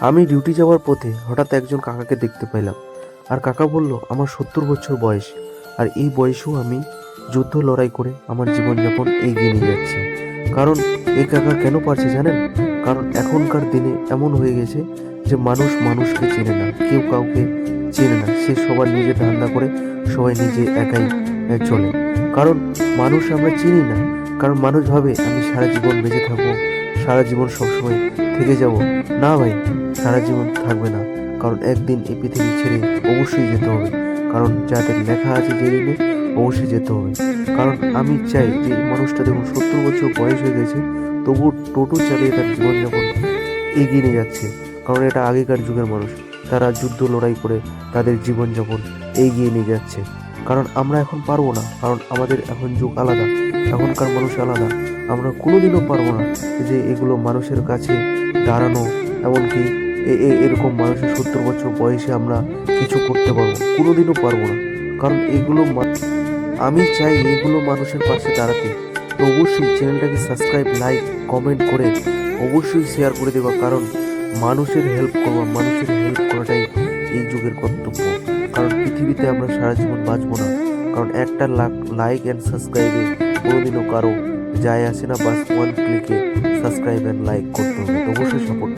আমি ডিউটি যাওয়ার পথে হঠাৎ একজন কাকাকে দেখতে পেলাম। আর কাকা বলল, আমার 70 বছর বয়স, আর এই বয়সেও আমি যুদ্ধ লড়াই করে আমার জীবনযাপন এগিয়ে নিয়ে যাচ্ছি। কারণ এই কাকা কেন পারছে জানেন? কারণ এখনকার দিনে এমন হয়ে গেছে যে মানুষ মানুষকে চেনে না, কেউ কাউকে চেনে না, সে সবার নিজের ধান্দা করে, সবাই নিজে একাই চলে। কারণ মানুষ আমরা চিনি না। কারণ মানুষ ভাবে আমি সারা জীবন বেঁচে থাকবো, সারা জীবন সবসময় থেকে যাব। না ভাই, সারা জীবন থাকবে না। কারণ একদিন এই পৃথিবী ছেড়ে অবশ্যই যেতে হবে। কারণ যাদের লেখা আছে যে দিনে অবশ্যই যেতে হবে। কারণ আমি চাই যে এই মানুষটা দেখুন 70 বছর বয়স হয়ে গেছে, তবুও টোটো চালিয়ে তার জীবনযাপন এগিয়ে নিয়ে যাচ্ছে। কারণ এটা আগেকার যুগের মানুষ, তারা যুদ্ধ লড়াই করে তাদের জীবনযাপন এগিয়ে নিয়ে যাচ্ছে। কারণ আমরা এখন পারবো না, কারণ আমাদের এখন যুগ আলাদা, এখনকার মানুষ আলাদা। আমরা কোনোদিনও পারবো না যে এগুলো মানুষের কাছে দাঁড়ানো, এমনকি এরকম মানুষের 70 বছর বয়সে আমরা কিছু করতে পারবো, কোনোদিনও পারবো না। কারণ আমি চাই এগুলো মানুষের পাশে দাঁড়াতে। তো অবশ্যই চ্যানেলটাকে সাবস্ক্রাইব, লাইক, কমেন্ট করে অবশ্যই শেয়ার করে দেবা। কারণ মানুষের হেল্প করবা, মানুষের হেল্প করাটাই এই যুগের কর্তব্য। কারণ পৃথিবীতে আমরা সারা জীবন বাঁচবো না। কারণ একটা লাইক অ্যান্ড সাবস্ক্রাইবে কোনোদিনও কারো যায় আসে না। বাস ওয়ান ক্লিকে সাবস্ক্রাইব অ্যান্ড লাইক করতে হবে। তো অবশ্যই সাপোর্ট